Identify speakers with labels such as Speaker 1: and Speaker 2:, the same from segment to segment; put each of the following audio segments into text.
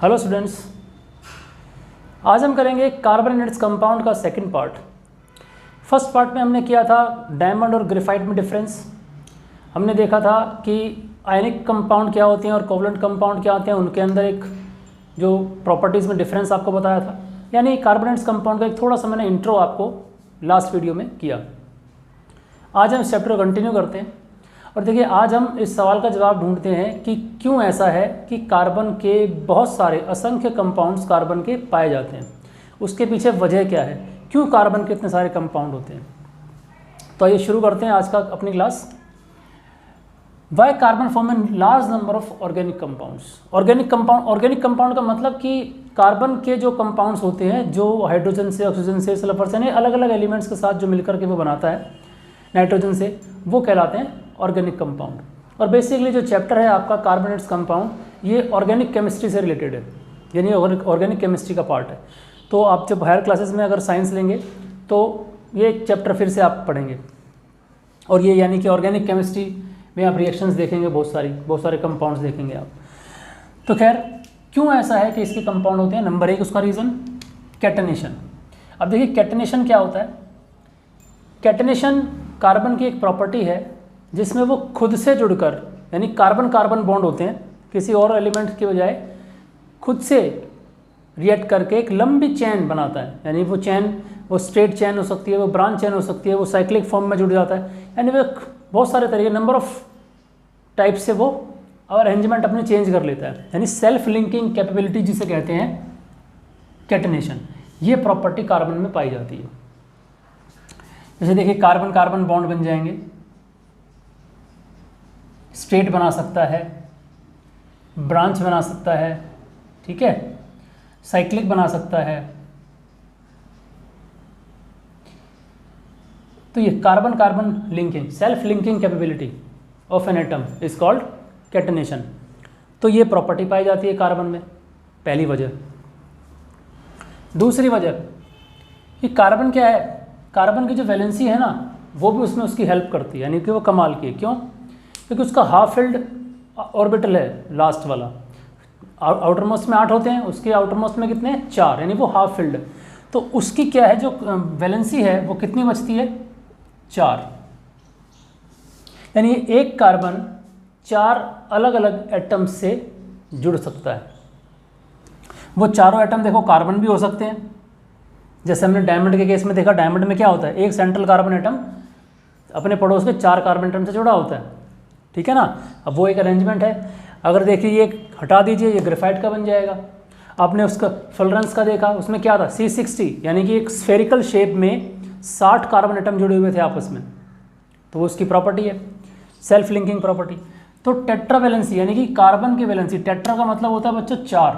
Speaker 1: Hello students, आज हम करेंगे कार्बन एंड इट्स कंपाउंड का सेकंड पार्ट। फर्स्ट पार्ट में हमने किया था डायमंड और ग्रेफाइट में डिफरेंस। हमने देखा था कि आयनिक कंपाउंड क्या होते हैं और कोवलेंट कंपाउंड क्या होते हैं, उनके अंदर एक जो प्रॉपर्टीज़ में डिफरेंस आपको बताया था। यानी कार्बन एंड इट्स कंपाउंड का एक थोड़ा सा मैंने इंट्रो आपको लास्ट वीडियो में किया। आज हम इस चैप्टर को कंटिन्यू करते हैं और देखिए आज हम इस सवाल का जवाब ढूंढते हैं कि क्यों ऐसा है कि कार्बन के बहुत सारे असंख्य कंपाउंड्स कार्बन के पाए जाते हैं। उसके पीछे वजह क्या है, क्यों कार्बन के इतने सारे कंपाउंड होते हैं। तो आइए शुरू करते हैं आज का अपनी class. Why carbon form an large number of organic compounds. Organic compound का मतलब कि कार्बन के जो कंपाउंड्स होते हैं जो हाइड्रोजन से, ऑक्सीजन से, सल्फर से, अलग अलग एलिमेंट्स के साथ जो मिलकर के वो बनाता है नाइट्रोजन से, वो कहलाते हैं ऑर्गेनिक कंपाउंड। और बेसिकली जो चैप्टर है आपका कार्बन एंड इट्स कंपाउंड, ये ऑर्गेनिक केमिस्ट्री से रिलेटेड है, यानी ऑर्गेनिक केमिस्ट्री का पार्ट है। तो आप जब हायर क्लासेस में अगर साइंस लेंगे तो ये चैप्टर फिर से आप पढ़ेंगे और ये यानी कि ऑर्गेनिक केमिस्ट्री में आप रिएक्शंस देखेंगे, बहुत सारे कंपाउंड्स देखेंगे आप। तो खैर क्यों ऐसा है कि इसके कंपाउंड होते हैं। नंबर 1 उसका रीज़न कैटनेशन। अब देखिए कैटनेशन क्या होता है। कैटनेशन कार्बन की एक प्रॉपर्टी है जिसमें वो खुद से जुड़कर, यानी कार्बन कार्बन बॉन्ड होते हैं, किसी और एलिमेंट की बजाय खुद से रिएक्ट करके एक लंबी चेन बनाता है। यानी वो चेन, वो स्ट्रेट चेन हो सकती है, वो ब्रांच चेन हो सकती है, वो साइक्लिक फॉर्म में जुड़ जाता है। यानी वो बहुत सारे तरीके, नंबर ऑफ टाइप से वो अरेंजमेंट अपने चेंज कर लेता है। यानी सेल्फ लिंकिंग कैपेबिलिटी जिसे कहते हैं कैटनेशन, ये प्रॉपर्टी कार्बन में पाई जाती है। जैसे देखिए कार्बन कार्बन बॉन्ड बन जाएंगे, स्ट्रेट बना सकता है, ब्रांच बना सकता है, ठीक है, साइक्लिक बना सकता है। तो ये carbon carbon linking, self linking capability of an atom is called catenation. तो ये प्रॉपर्टी पाई जाती है कार्बन में, पहली वजह। दूसरी वजह कि कार्बन क्या है, कार्बन की जो वैलेंसी है ना, वो भी उसमें उसकी हेल्प करती है, यानी कि वो कमाल की है। क्यों? क्योंकि उसका हाफ फिल्ड ऑर्बिटल है लास्ट वाला। आउटर मोस्ट में 8 होते हैं, उसके आउटर मोस्ट में कितने, 4, यानी वो हाफ फिल्ड। तो उसकी क्या है, जो वैलेंसी है वो कितनी बचती है, 4। यानी एक कार्बन 4 अलग अलग एटम से जुड़ सकता है। वो चारों एटम देखो कार्बन भी हो सकते हैं, जैसे हमने डायमंड के केस में देखा। डायमंड में क्या होता है, एक सेंट्रल कार्बन एटम अपने पड़ोस के 4 कार्बन एटम से जुड़ा होता है, ठीक है ना। अब वो एक अरेंजमेंट है। अगर देखिए ये हटा दीजिए, ये ग्रेफाइट का बन जाएगा। आपने उसका फुलरेंस का देखा, उसमें क्या था, C60, यानी कि एक स्फेरिकल शेप में 60 कार्बन एटम जुड़े हुए थे आपस में। तो वो उसकी प्रॉपर्टी है, सेल्फ लिंकिंग प्रॉपर्टी। तो टेट्रा वैलेंसी, यानी कि कार्बन की वैलेंसी, टेट्रा का मतलब होता है बच्चों 4।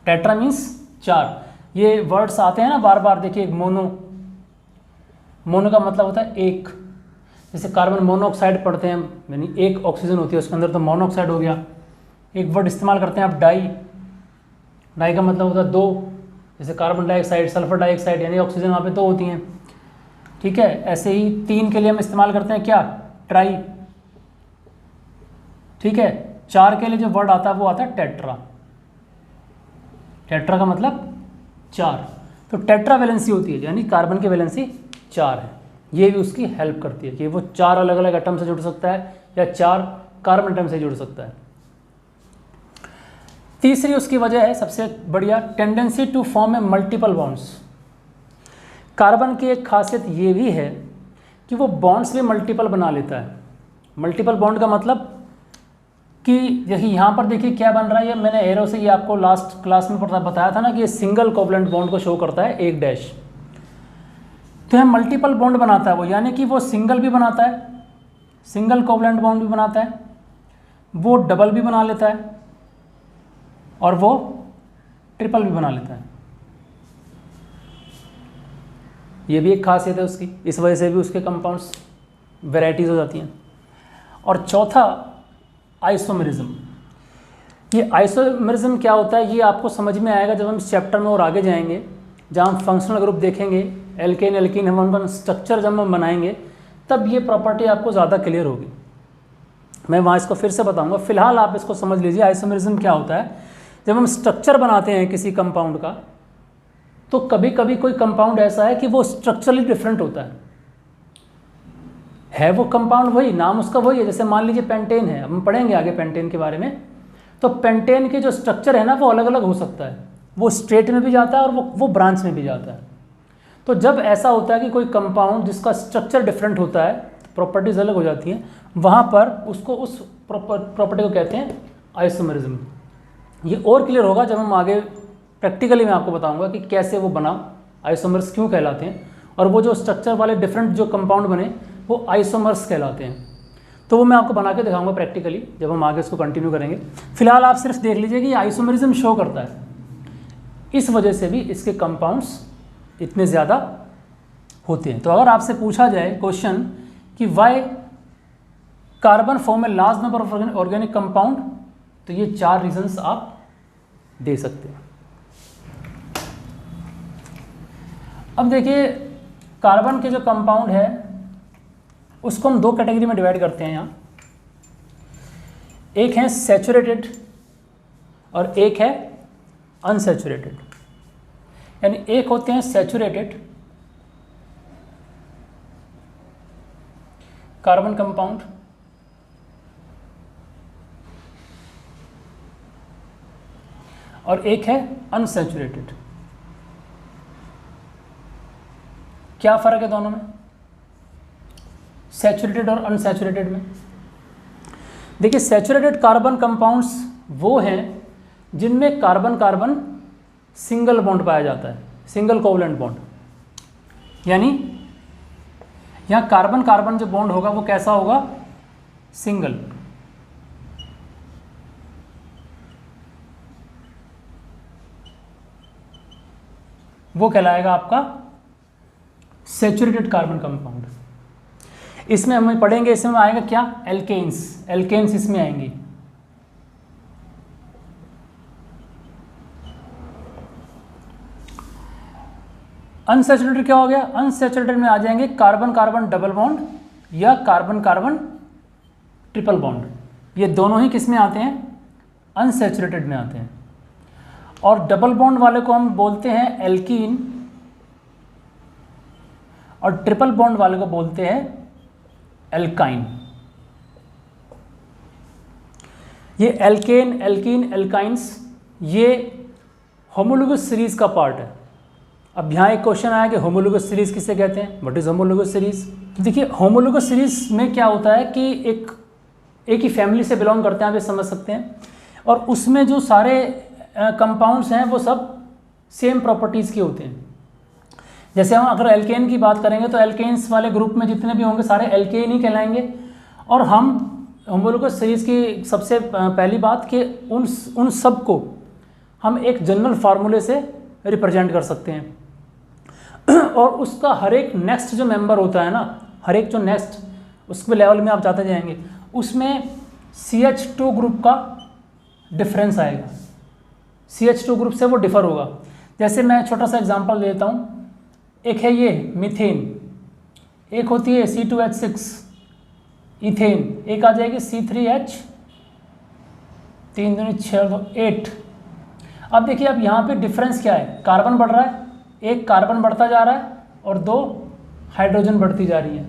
Speaker 1: Tetra means 4। ये वर्ड्स आते हैं ना बार बार, देखिए मोनो का मतलब होता है एक। जैसे कार्बन मोनोऑक्साइड पढ़ते हैं, यानी एक ऑक्सीजन होती है उसके अंदर, तो मोनोऑक्साइड हो गया। एक वर्ड इस्तेमाल करते हैं आप डाई का मतलब होता है 2। जैसे कार्बन डाइऑक्साइड, सल्फर डाइऑक्साइड, यानी ऑक्सीजन वहाँ पे 2 होती हैं, ठीक है। ऐसे ही 3 के लिए हम इस्तेमाल करते हैं क्या, ट्राई, ठीक है। 4 के लिए जो वर्ड आता है वो आता है टेट्रा। टेट्रा का मतलब 4। तो टेट्रा वैलेंसी होती है, यानी कार्बन की वैलेंसी 4 है। ये भी उसकी हेल्प करती है कि वो 4 अलग अलग एटम से जुड़ सकता है या 4 कार्बन एटम से जुड़ सकता है। तीसरी उसकी वजह है सबसे बढ़िया, tendency to form a multiple bonds. Carbon की एक खासियत ये भी है कि वो बॉन्ड्स भी मल्टीपल बना लेता है। मल्टीपल बॉन्ड का मतलब कि देखिए यहाँ पर देखिए क्या बन रहा है, ये मैंने एरो से, ये आपको लास्ट क्लास में बताया था ना कि ये सिंगल कोवलेंट बॉन्ड को शो करता है, एक डैश। तो यहाँ मल्टीपल बॉन्ड बनाता है वो, यानी कि वो सिंगल भी बनाता है, सिंगल कोवलेंट बॉन्ड भी बनाता है, वो डबल भी बना लेता है और वो ट्रिपल भी बना लेता है। ये भी एक खासियत है उसकी, इस वजह से भी उसके कंपाउंड्स वेराइटीज़ हो जाती हैं। और चौथा आइसोमेरिज्म। ये आइसोमेरिज्म क्या होता है, ये आपको समझ में आएगा जब हम इस चैप्टर में और आगे जाएंगे, जहाँ हम फंक्शनल ग्रुप देखेंगे, एल्केन एल्कीन, हम उनका स्ट्रक्चर जब हम बनाएंगे तब ये प्रॉपर्टी आपको ज़्यादा क्लियर होगी। मैं वहाँ इसको फिर से बताऊंगा। फिलहाल आप इसको समझ लीजिए आइसोमेरिज्म क्या होता है। जब हम स्ट्रक्चर बनाते हैं किसी कंपाउंड का, तो कभी कभी कोई कंपाउंड ऐसा है कि वो स्ट्रक्चरली डिफरेंट होता है वो कंपाउंड वही, नाम उसका वही है। जैसे मान लीजिए पेंटेन है, हम पढ़ेंगे आगे पेंटेन के बारे में। तो पेंटेन के जो स्ट्रक्चर है ना वो अलग अलग हो सकता है, वो स्ट्रेट में भी जाता है और वो ब्रांच में भी जाता है। तो जब ऐसा होता है कि कोई कंपाउंड जिसका स्ट्रक्चर डिफरेंट होता है, प्रॉपर्टीज़ अलग हो जाती हैं, वहाँ पर उसको उस प्रॉपर्टी को कहते हैं आइसोमेरिज्म। ये और क्लियर होगा जब हम आगे प्रैक्टिकली मैं आपको बताऊंगा कि कैसे वो बना, आइसोमर्स क्यों कहलाते हैं, और वो जो स्ट्रक्चर वाले डिफरेंट जो कंपाउंड बने वो आइसोमर्स कहलाते हैं। तो वो मैं आपको बना के दिखाऊंगा प्रैक्टिकली जब हम आगे इसको कंटिन्यू करेंगे। फिलहाल आप सिर्फ देख लीजिए कि आइसोमेरिज्म शो करता है, इस वजह से भी इसके कंपाउंड्स इतने ज़्यादा होते हैं। तो अगर आपसे पूछा जाए क्वेश्चन कि why carbon form a large number of organic compound, तो ये 4 रीजंस आप दे सकते हैं। अब देखिए कार्बन के जो कंपाउंड है उसको हम 2 कैटेगरी में डिवाइड करते हैं यहाँ। एक है सैचुरेटेड और एक है अनसैचुरेटेड। यानी एक होते हैं सैचुरेटेड कार्बन कंपाउंड, और एक है अनसैचुरेटेड। क्या फ़र्क है दोनों में, सैचुरेटेड और अनसैचुरेटेड में? देखिए सैचुरेटेड कार्बन कंपाउंड्स वो हैं जिनमें कार्बन कार्बन सिंगल बॉन्ड पाया जाता है, सिंगल कोवलेंट बॉन्ड। यानी यहाँ कार्बन कार्बन जो बॉन्ड होगा वो कैसा होगा, सिंगल। वो कहलाएगा आपका सैचुरेटेड कार्बन कंपाउंड। इसमें हम पढ़ेंगे, इसमें आएगा क्या, एल्केन्स। एल्केन्स इसमें आएंगी। अनसैचुरेटेड क्या हो गया, अनसैचुरेटेड में आ जाएंगे कार्बन कार्बन डबल बॉन्ड या कार्बन कार्बन ट्रिपल बॉन्ड। ये दोनों ही किस में आते हैं, अनसैचुरेटेड में आते हैं। और डबल बॉन्ड वाले को हम बोलते हैं एल्कीन, और ट्रिपल बॉन्ड वाले को बोलते हैं एल्काइन। ये एल्केन, एल्कीन, एल्काइंस ये होमोलोगस सीरीज का पार्ट है। अब यहाँ एक क्वेश्चन आया कि होमोलोगस सीरीज किसे कहते हैं, व्हाट इज होमोलोगस सीरीज? देखिए होमोलोगस सीरीज में क्या होता है कि एक ही फैमिली से बिलोंग करते हैं, आप ये समझ सकते हैं, और उसमें जो सारे कंपाउंड्स हैं वो सब सेम प्रॉपर्टीज़ के होते हैं। जैसे हम अगर एल्केन की बात करेंगे तो एल्केन्स वाले ग्रुप में जितने भी होंगे सारे एल्केन ही कहलाएंगे। और हम होमोलोगस सीरीज की सबसे पहली बात कि उन सब को हम एक जनरल फार्मूले से रिप्रेजेंट कर सकते हैं। और उसका हर एक नेक्स्ट जो मेंबर होता है ना, हर एक जो नेक्स्ट उसके लेवल में आप जाते जाएंगे, उसमें CH2 ग्रुप का डिफरेंस आएगा, CH2 ग्रुप से वो डिफर होगा। जैसे मैं छोटा सा एग्जांपल देता हूँ, एक है ये मीथेन, एक होती है C2H6 इथेन, एक आ जाएगी C3H 3 दूनी 6 8। अब देखिए अब यहाँ पे डिफरेंस क्या है, कार्बन बढ़ रहा है, एक कार्बन बढ़ता जा रहा है और 2 हाइड्रोजन बढ़ती जा रही है।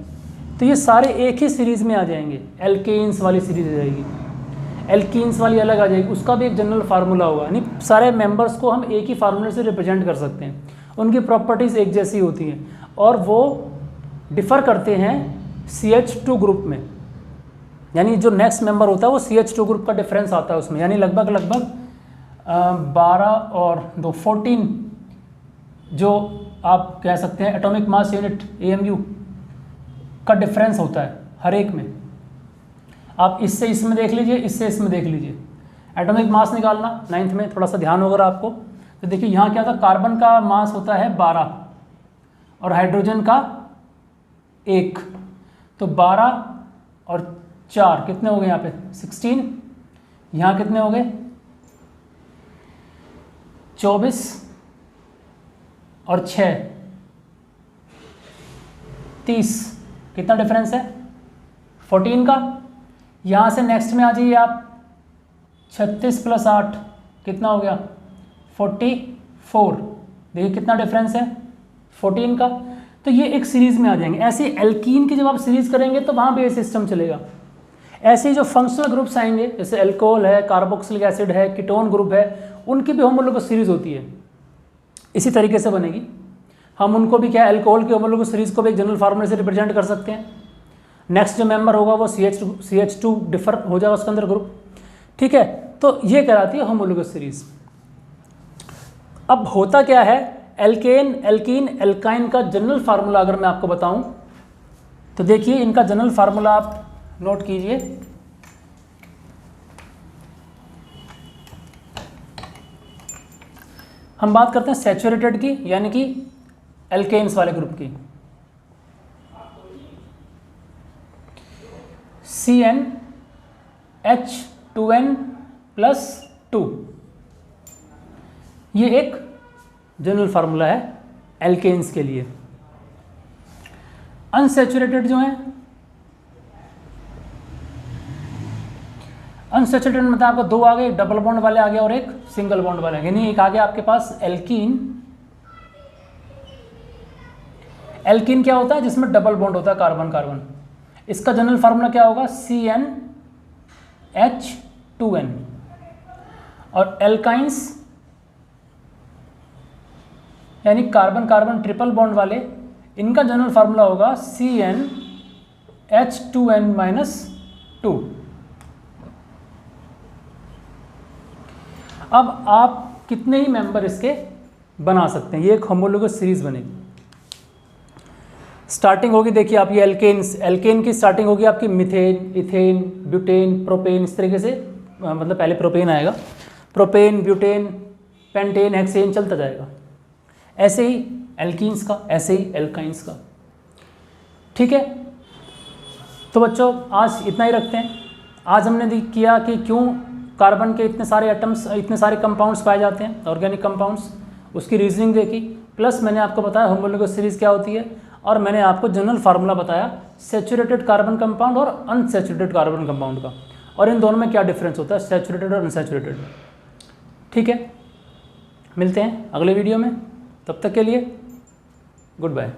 Speaker 1: तो ये सारे एक ही सीरीज़ में आ जाएंगे, एल्केन्स वाली सीरीज आ जाएगी, एल्कीन्स वाली अलग आ जाएगी, उसका भी एक जनरल फार्मूला होगा। यानी सारे मेंबर्स को हम एक ही फार्मूले से रिप्रेजेंट कर सकते हैं, उनकी प्रॉपर्टीज़ एक जैसी होती हैं और वो डिफ़र करते हैं CH2 ग्रुप में। यानी जो नेक्स्ट मेंबर होता है वो CH2 ग्रुप का डिफरेंस आता है उसमें, यानी लगभग 12 और 2 14 जो आप कह सकते हैं एटॉमिक मास यूनिट AMU का डिफरेंस होता है हर एक में। आप इससे इसमें देख लीजिए, इससे इसमें देख लीजिए, एटॉमिक मास निकालना 9th में थोड़ा सा ध्यान होगा आपको। तो देखिए यहाँ क्या था, कार्बन का मास होता है 12 और हाइड्रोजन का 1, तो 12 और 4 कितने हो गए यहाँ पे 16, यहाँ कितने हो गए 24 और 6 30, कितना डिफरेंस है 14 का। यहाँ से नेक्स्ट में आ जाइए आप, 36 + 8 कितना हो गया 44। देखिए कितना डिफरेंस है 14 का। तो ये एक सीरीज़ में आ जाएंगे। ऐसे एल्कीन की जब आप सीरीज़ करेंगे तो वहाँ भी ये सिस्टम चलेगा। ऐसे जो फंक्शनल ग्रुप्स आएंगे जैसे एल्कोहल है, कार्बोक्सिलिक एसिड है, कीटोन ग्रुप है, उनकी भी होमोलोगस सीरीज़ होती है, इसी तरीके से बनेगी। हम उनको भी क्या एल्कोहल की होमोलोगस सीरीज़ को भी एक जनरल फार्मूले से रिप्रेजेंट कर सकते हैं। नेक्स्ट जो मेंबर होगा वो CH2 डिफर हो जाएगा उसके अंदर ग्रुप, ठीक है। तो ये कहलाती है होमोलोगस सीरीज़। अब होता क्या है, एल्केन, एल्कीन, एल्काइन का जनरल फार्मूला अगर मैं आपको बताऊं तो देखिए इनका जनरल फार्मूला आप नोट कीजिए। हम बात करते हैं सैचुरेटेड की, यानी कि एल्केन्स वाले ग्रुप की। CnH2n+2, ये एक जनरल फार्मूला है एल्केन्स के लिए। अनसैचुरेटेड जो है, अनसैचुरेटेड मतलब आपको दो आ गए, एक डबल बॉन्ड वाले आ गए और एक सिंगल बॉन्ड वाले, यानी एक आ गया आपके पास एल्कीन। एल्कीन क्या होता है, जिसमें डबल बॉन्ड होता है कार्बन कार्बन। इसका जनरल फार्मूला क्या होगा, CnH2n। और एल्काइंस यानी कार्बन कार्बन ट्रिपल बॉन्ड वाले, इनका जनरल फार्मूला होगा CnH2n-2। अब आप कितने ही मेंबर इसके बना सकते हैं, ये एक होमोलोगस सीरीज बनेगी। स्टार्टिंग होगी, देखिए आप ये एल्केन्स, एल्केन की स्टार्टिंग होगी आपकी मिथेन, इथेन, ब्यूटेन, प्रोपेन, इस तरीके से, मतलब पहले प्रोपेन आएगा, प्रोपेन, ब्यूटेन, पेंटेन, हेक्सेन, चलता जाएगा। ऐसे ही एल्कीन्स का, ऐसे ही एल्काइंस का, ठीक है। तो बच्चों आज इतना ही रखते हैं। आज हमने किया कि क्यों कार्बन के इतने सारे एटम्स, इतने सारे कंपाउंड्स पाए जाते हैं, ऑर्गेनिक कंपाउंड्स, उसकी रीजनिंग देखी, प्लस मैंने आपको बताया होमोलोगस सीरीज क्या होती है, और मैंने आपको जनरल फार्मूला बताया सैचुरेटेड कार्बन कंपाउंड और अनसैचुरेटेड कार्बन कंपाउंड का, और इन दोनों में क्या डिफरेंस होता है सैचुरेटेड और अनसैचुरेटेड। ठीक है, मिलते हैं अगले वीडियो में, तब तक के लिए गुड बाय।